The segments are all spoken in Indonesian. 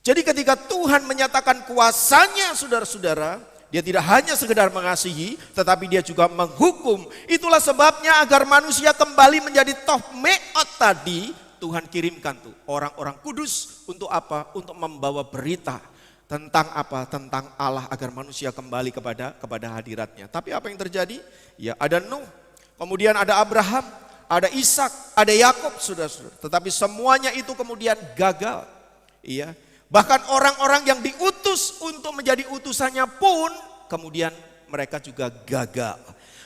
Jadi ketika Tuhan menyatakan kuasanya saudara-saudara, dia tidak hanya sekedar mengasihi, tetapi dia juga menghukum. Itulah sebabnya agar manusia kembali menjadi tohmeot tadi, Tuhan kirimkan tuh orang-orang kudus untuk apa? Untuk membawa berita tentang apa? Tentang Allah agar manusia kembali kepada hadiratnya. Tapi apa yang terjadi? Ya ada Nuh, kemudian ada Abraham, ada Ishak, ada Yakub, saudara-saudara. Tetapi semuanya itu kemudian gagal. Iya. Bahkan orang-orang yang diutus untuk menjadi utusannya pun kemudian mereka juga gagal.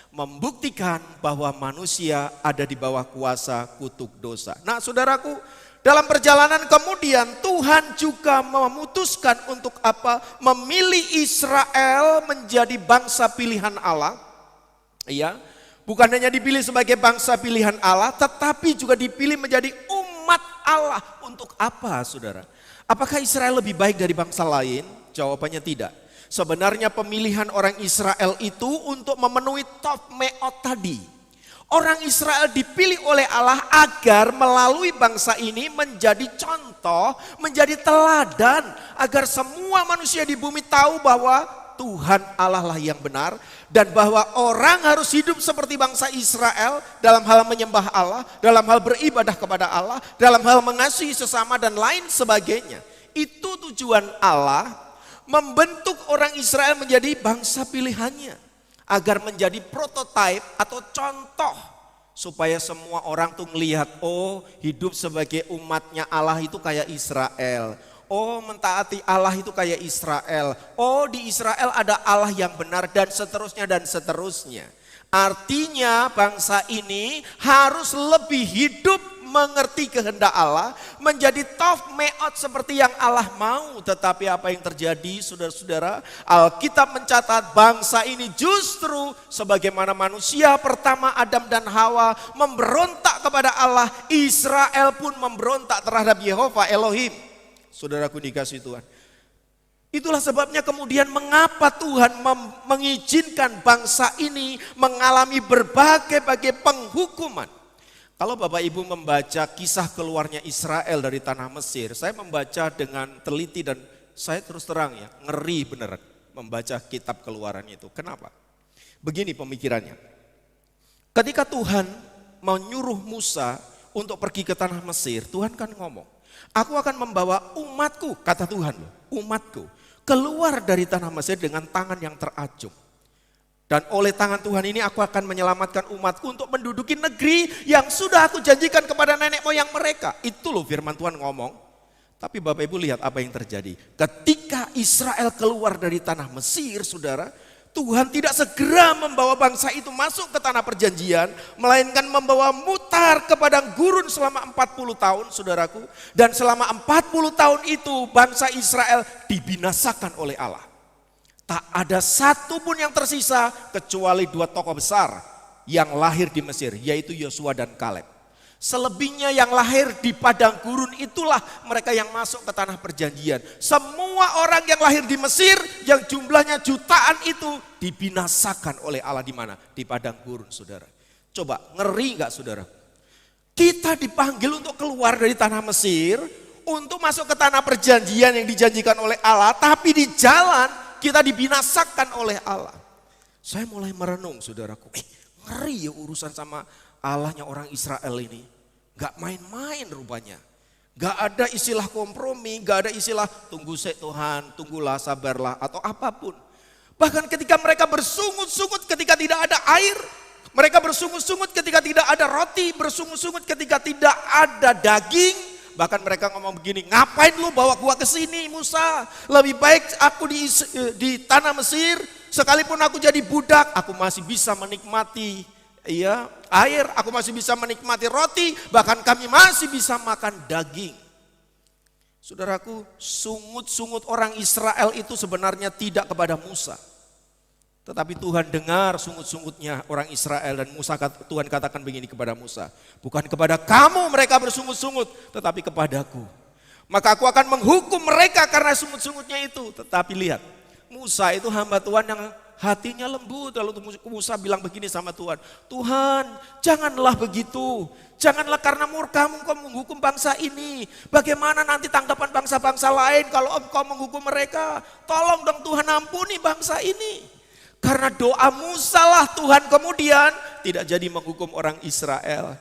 Membuktikan bahwa manusia ada di bawah kuasa kutuk dosa. Nah saudaraku, dalam perjalanan kemudian Tuhan juga memutuskan untuk apa? Memilih Israel menjadi bangsa pilihan Allah. Iya. Bukan hanya dipilih sebagai bangsa pilihan Allah, tetapi juga dipilih menjadi umat Allah. Untuk apa saudara? Apakah Israel lebih baik dari bangsa lain? Jawabannya tidak. Sebenarnya pemilihan orang Israel itu untuk memenuhi tohmeot tadi. Orang Israel dipilih oleh Allah agar melalui bangsa ini menjadi contoh, menjadi teladan. Agar semua manusia di bumi tahu bahwa Tuhan Allah lah yang benar. Dan bahwa orang harus hidup seperti bangsa Israel dalam hal menyembah Allah, dalam hal beribadah kepada Allah, dalam hal mengasihi sesama dan lain sebagainya. Itu tujuan Allah membentuk orang Israel menjadi bangsa pilihannya. Agar menjadi prototipe atau contoh. Supaya semua orang tuh melihat, oh hidup sebagai umatnya Allah itu kayak Israel. Oh mentaati Allah itu kayak Israel. Oh di Israel ada Allah yang benar dan seterusnya dan seterusnya. Artinya bangsa ini harus lebih hidup mengerti kehendak Allah. Menjadi tohmeot seperti yang Allah mau. Tetapi apa yang terjadi saudara-saudara? Alkitab mencatat bangsa ini justru sebagaimana manusia pertama Adam dan Hawa memberontak kepada Allah. Israel pun memberontak terhadap Yehova Elohim. Saudaraku dikasih Tuhan. Itulah sebabnya kemudian mengapa Tuhan mengizinkan bangsa ini mengalami berbagai-bagai penghukuman. Kalau Bapak Ibu membaca kisah keluarnya Israel dari tanah Mesir, saya membaca dengan teliti dan saya terus terang ya, ngeri beneran membaca kitab Keluaran itu. Kenapa? Begini pemikirannya. Ketika Tuhan menyuruh Musa untuk pergi ke tanah Mesir, Tuhan kan ngomong, aku akan membawa umatku, kata Tuhan, umatku keluar dari tanah Mesir dengan tangan yang teracung. Dan oleh tangan Tuhan ini aku akan menyelamatkan umatku untuk menduduki negeri yang sudah aku janjikan kepada nenek moyang mereka. Itu loh firman Tuhan ngomong. Tapi Bapak Ibu lihat apa yang terjadi. Ketika Israel keluar dari tanah Mesir, saudara, Tuhan tidak segera membawa bangsa itu masuk ke tanah perjanjian, melainkan membawa mutar ke padang gurun selama 40 tahun, saudaraku. Dan selama 40 tahun itu bangsa Israel dibinasakan oleh Allah. Tak ada satu pun yang tersisa kecuali dua tokoh besar yang lahir di Mesir, yaitu Yosua dan Kaleb. Selebihnya yang lahir di padang gurun itulah mereka yang masuk ke tanah perjanjian. Semua orang yang lahir di Mesir yang jumlahnya jutaan itu dibinasakan oleh Allah di mana? Di padang gurun, saudara. Coba ngeri nggak saudara? Kita dipanggil untuk keluar dari tanah Mesir untuk masuk ke tanah perjanjian yang dijanjikan oleh Allah, tapi di jalan kita dibinasakan oleh Allah. Saya mulai merenung saudaraku, ngeri ya urusan sama Allahnya orang Israel ini. Gak main-main rupanya. Gak ada istilah kompromi, gak ada istilah tunggu Tuhan, tunggulah, sabarlah atau apapun. Bahkan ketika mereka bersungut-sungut ketika tidak ada air, mereka bersungut-sungut ketika tidak ada roti, bersungut-sungut ketika tidak ada daging. Bahkan mereka ngomong begini, ngapain lu bawa gua ke sini Musa? Lebih baik aku di tanah Mesir, sekalipun aku jadi budak, aku masih bisa menikmati air, aku masih bisa menikmati roti, bahkan kami masih bisa makan daging. Saudaraku, sungut-sungut orang Israel itu sebenarnya tidak kepada Musa. Tetapi Tuhan dengar sungut-sungutnya orang Israel dan Tuhan katakan begini kepada Musa. Bukan kepada kamu mereka bersungut-sungut, tetapi kepadaku. Maka aku akan menghukum mereka karena sungut-sungutnya itu. Tetapi lihat, Musa itu hamba Tuhan yang hatinya lembut. Lalu Musa bilang begini sama Tuhan, Tuhan janganlah begitu. Janganlah karena murka-Mu Engkau menghukum bangsa ini. Bagaimana nanti tanggapan bangsa-bangsa lain kalau Engkau menghukum mereka? Tolong dong Tuhan, ampuni bangsa ini. Karena doa Musa lah Tuhan kemudian tidak jadi menghukum orang Israel.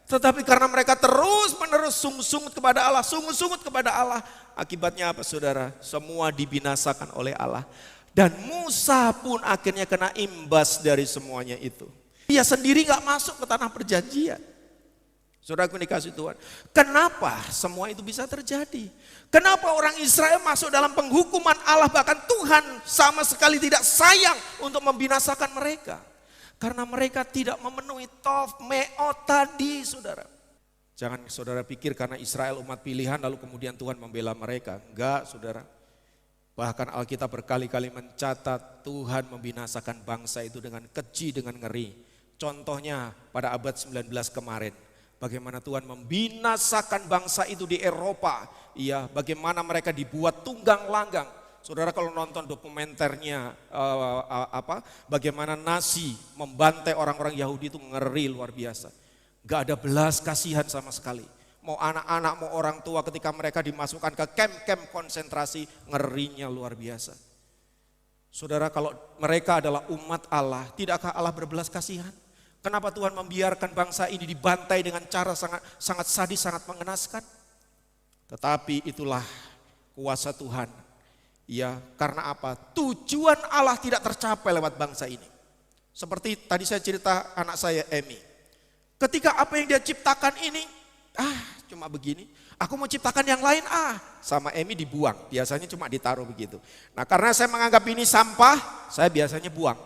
Tetapi karena mereka terus-menerus sungut-sungut kepada Allah, sungut-sungut kepada Allah. Akibatnya apa saudara? Semua dibinasakan oleh Allah. Dan Musa pun akhirnya kena imbas dari semuanya itu. Dia sendiri gak masuk ke tanah perjanjian. Saudaraku dikasih Tuhan. Kenapa semua itu bisa terjadi? Kenapa orang Israel masuk dalam penghukuman Allah, bahkan Tuhan sama sekali tidak sayang untuk membinasakan mereka? Karena mereka tidak memenuhi tov me'ot tadi, saudara. Jangan saudara pikir karena Israel umat pilihan lalu kemudian Tuhan membela mereka. Enggak, saudara. Bahkan Alkitab berkali-kali mencatat Tuhan membinasakan bangsa itu dengan keji, dengan ngeri. Contohnya pada abad 19 kemarin. Bagaimana Tuhan membinasakan bangsa itu di Eropa. Iya, bagaimana mereka dibuat tunggang langgang. Saudara kalau nonton dokumenternya bagaimana Nazi membantai orang-orang Yahudi itu ngeri luar biasa. Gak ada belas kasihan sama sekali. Mau anak-anak, mau orang tua ketika mereka dimasukkan ke kamp-kamp konsentrasi, ngerinya luar biasa. Saudara kalau mereka adalah umat Allah, tidakkah Allah berbelas kasihan? Kenapa Tuhan membiarkan bangsa ini dibantai dengan cara sangat sadis, sangat mengenaskan? Tetapi itulah kuasa Tuhan. Ya, karena apa? Tujuan Allah tidak tercapai lewat bangsa ini. Seperti tadi saya cerita anak saya Emi. Ketika apa yang dia ciptakan ini, cuma begini. Aku mau ciptakan yang lain, sama Emi dibuang. Biasanya cuma ditaruh begitu. Nah, karena saya menganggap ini sampah, saya biasanya buang.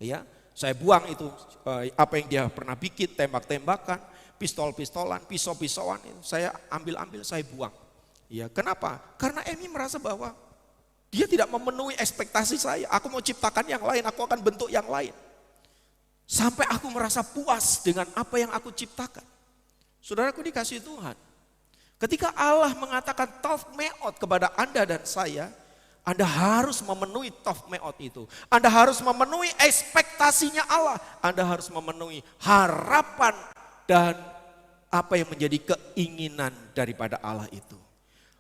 Ya, saya buang itu apa yang dia pernah bikin, tembak-tembakan, pistol-pistolan, pisau-pisauan, saya ambil-ambil, saya buang. Ya, kenapa? Karena Emi merasa bahwa dia tidak memenuhi ekspektasi saya. Aku mau ciptakan yang lain, aku akan bentuk yang lain. Sampai aku merasa puas dengan apa yang aku ciptakan. Saudaraku dikasih Tuhan. Ketika Allah mengatakan tov me'ot kepada Anda dan saya, Anda harus memenuhi tov me'ot itu. Anda harus memenuhi ekspektasinya Allah. Anda harus memenuhi harapan dan apa yang menjadi keinginan daripada Allah itu.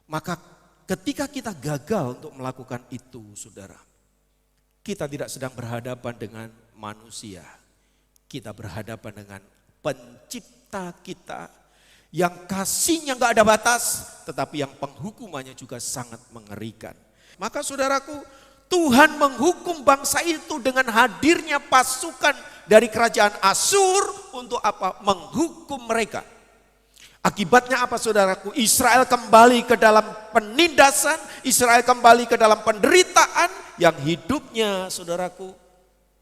Maka ketika kita gagal untuk melakukan itu, saudara, kita tidak sedang berhadapan dengan manusia. Kita berhadapan dengan pencipta kita yang kasihnya gak ada batas, tetapi yang penghukumannya juga sangat mengerikan. Maka saudaraku, Tuhan menghukum bangsa itu dengan hadirnya pasukan dari kerajaan Asyur untuk apa? Menghukum mereka. Akibatnya apa saudaraku? Israel kembali ke dalam penindasan, Israel kembali ke dalam penderitaan yang hidupnya saudaraku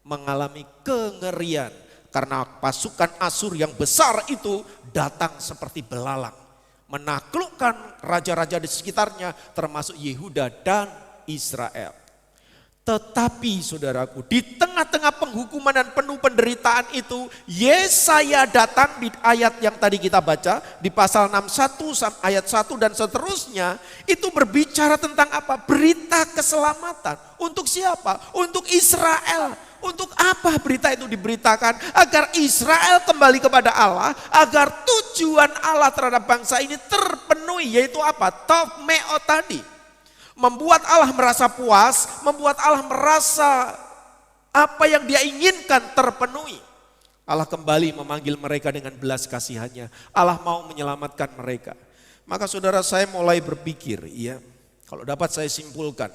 mengalami kengerian. Karena pasukan Asyur yang besar itu datang seperti belalang. Menaklukkan raja-raja di sekitarnya termasuk Yehuda dan Israel. Tetapi saudaraku, di tengah-tengah penghukuman dan penuh penderitaan itu, Yesaya datang di ayat yang tadi kita baca, di pasal 61 ayat 1 dan seterusnya, itu berbicara tentang apa? Berita keselamatan. Untuk siapa? Untuk Israel. Untuk apa berita itu diberitakan? Agar Israel kembali kepada Allah, agar tujuan Allah terhadap bangsa ini terpenuhi, yaitu apa? Tov me'ot tadi. Membuat Allah merasa puas, membuat Allah merasa apa yang dia inginkan terpenuhi. Allah kembali memanggil mereka dengan belas kasihannya. Allah mau menyelamatkan mereka. Maka saudara, saya mulai berpikir, ya, kalau dapat saya simpulkan,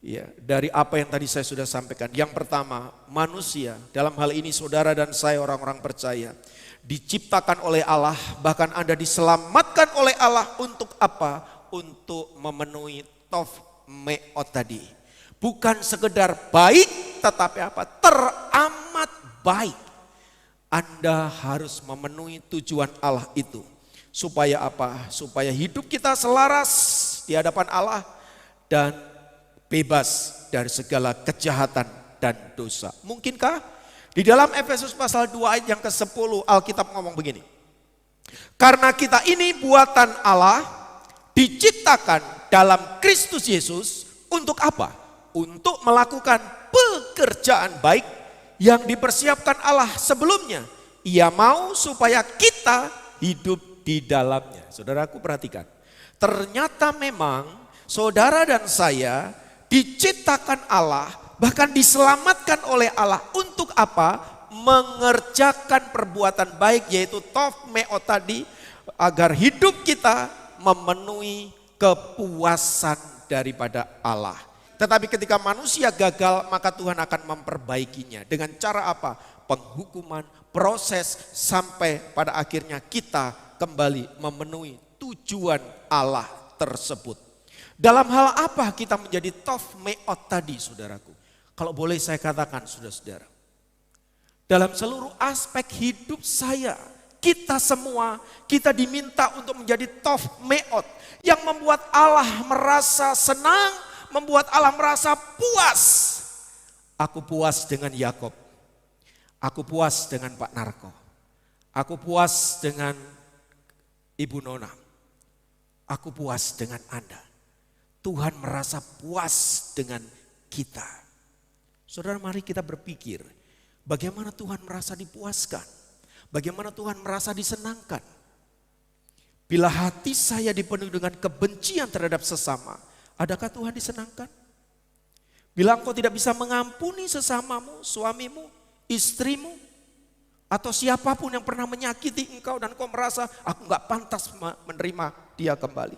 ya, dari apa yang tadi saya sudah sampaikan. Yang pertama, manusia, dalam hal ini saudara dan saya orang-orang percaya, diciptakan oleh Allah, bahkan Anda diselamatkan oleh Allah untuk apa? Untuk memenuhi tov me'ot tadi. Bukan sekedar baik, tetapi apa? Teramat baik. Anda harus memenuhi tujuan Allah itu. Supaya apa? Supaya hidup kita selaras di hadapan Allah dan bebas dari segala kejahatan dan dosa. Mungkinkah? Di dalam Efesus pasal 2 ayat yang ke-10 Alkitab ngomong begini. Karena kita ini buatan Allah, diciptakan dalam Kristus Yesus untuk apa? untuk melakukan pekerjaan baik yang dipersiapkan Allah sebelumnya. Ia mau supaya kita hidup di dalamnya. Saudaraku perhatikan, ternyata memang saudara dan saya diciptakan Allah, bahkan diselamatkan oleh Allah untuk apa? Mengerjakan perbuatan baik, yaitu tov meot tadi, agar hidup kita memenuhi kepuasan daripada Allah. Tetapi ketika manusia gagal, maka Tuhan akan memperbaikinya. Dengan cara apa? Penghukuman, proses, sampai pada akhirnya kita kembali memenuhi tujuan Allah tersebut. Dalam hal apa kita menjadi tov meot tadi, saudaraku? Kalau boleh saya katakan, saudara-saudara, dalam seluruh aspek hidup saya, kita semua, kita diminta untuk menjadi tov meot yang membuat Allah merasa senang, membuat Allah merasa puas. Aku puas dengan Yakob, aku puas dengan Pak Narko, aku puas dengan Ibu Nona, aku puas dengan Anda. Tuhan merasa puas dengan kita. Saudara, mari kita berpikir, bagaimana Tuhan merasa dipuaskan? Bagaimana Tuhan merasa disenangkan? Bila hati saya dipenuhi dengan kebencian terhadap sesama, adakah Tuhan disenangkan? Bila engkau tidak bisa mengampuni sesamamu, suamimu, istrimu, atau siapapun yang pernah menyakiti engkau dan engkau merasa aku gak pantas menerima dia kembali.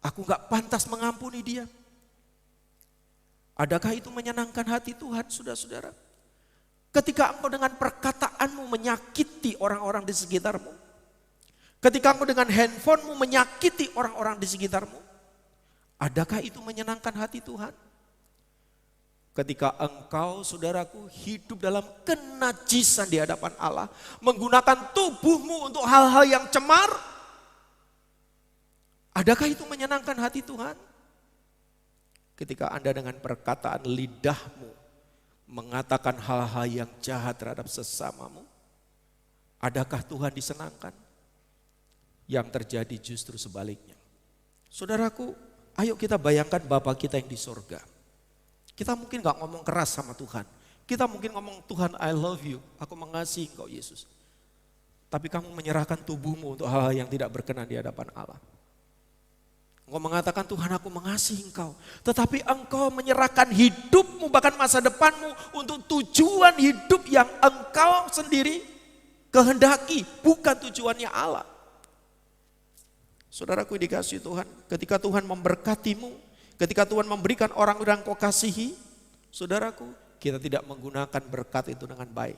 Aku gak pantas mengampuni dia. Adakah itu menyenangkan hati Tuhan, saudara-saudara? Ketika engkau dengan perkataanmu menyakiti orang-orang di sekitarmu. Ketika engkau dengan handphonemu menyakiti orang-orang di sekitarmu. Adakah itu menyenangkan hati Tuhan? Ketika engkau, saudaraku, hidup dalam kenajisan di hadapan Allah. Menggunakan tubuhmu untuk hal-hal yang cemar. Adakah itu menyenangkan hati Tuhan? Ketika Anda dengan perkataan lidahmu mengatakan hal-hal yang jahat terhadap sesamamu, adakah Tuhan disenangkan? Yang terjadi justru sebaliknya. Saudaraku, ayo kita bayangkan Bapa kita yang di sorga. Kita mungkin gak ngomong keras sama Tuhan. Kita mungkin ngomong, Tuhan I love you, aku mengasihi engkau Yesus. Tapi kamu menyerahkan tubuhmu untuk hal-hal yang tidak berkenan di hadapan Allah. Engkau mengatakan, Tuhan aku mengasihi engkau. Tetapi engkau menyerahkan hidupmu, bahkan masa depanmu untuk tujuan hidup yang engkau sendiri kehendaki, bukan tujuannya Allah. Saudaraku dikasihi Tuhan, ketika Tuhan memberkatimu, ketika Tuhan memberikan orang-orang kau kasihi, saudaraku, kita tidak menggunakan berkat itu dengan baik.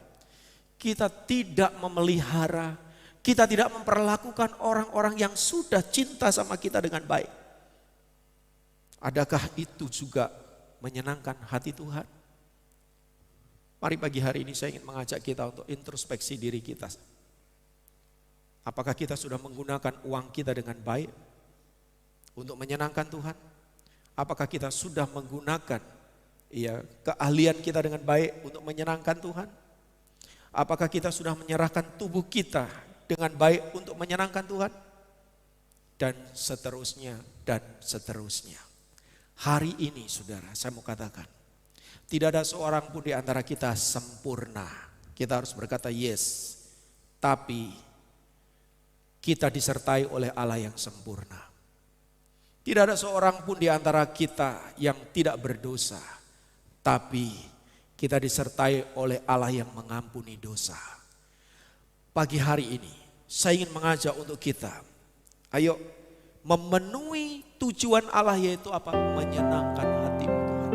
Kita tidak memelihara, kita tidak memperlakukan orang-orang yang sudah cinta sama kita dengan baik. Adakah itu juga menyenangkan hati Tuhan? Mari pagi hari ini saya ingin mengajak kita untuk introspeksi diri kita. Apakah kita sudah menggunakan uang kita dengan baik untuk menyenangkan Tuhan? Apakah kita sudah menggunakan keahlian kita dengan baik untuk menyenangkan Tuhan? Apakah kita sudah menyerahkan tubuh kita dengan baik untuk menyenangkan Tuhan? Dan seterusnya, dan seterusnya. Hari ini saudara, saya mau katakan, tidak ada seorang pun di antara kita sempurna. Kita harus berkata yes, tapi kita disertai oleh Allah yang sempurna. Tidak ada seorang pun di antara kita yang tidak berdosa, tapi kita disertai oleh Allah yang mengampuni dosa. Pagi hari ini saya ingin mengajak untuk kita, ayo memenuhi tujuan Allah, yaitu apa? Menyenangkan hati Tuhan.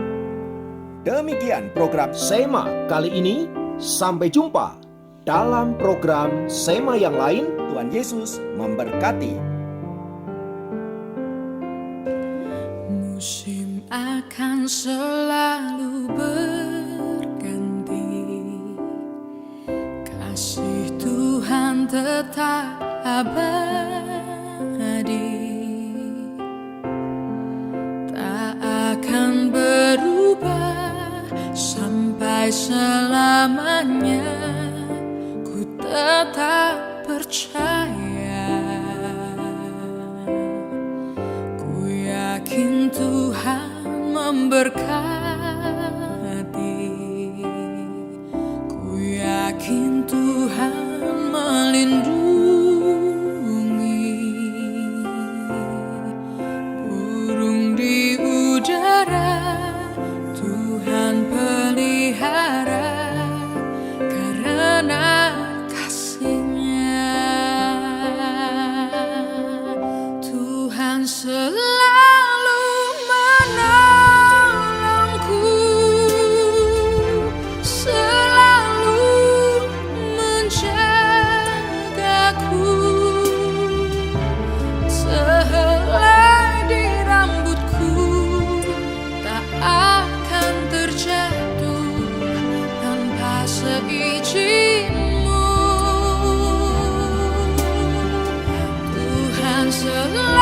Demikian program Sema kali ini. Sampai jumpa dalam program Sema yang lain. Tuhan Yesus memberkati. Musim akan selalu berganti, kasih Tuhan tetap abadi, tak akan berubah sampai selamanya. Ku tetap percaya, ku yakin Tuhan memberkati. selalu menolongku, selalu menjagaku. Sehelai di rambutku tak akan terjatuh tanpa seizin-Mu. Tuhan selalu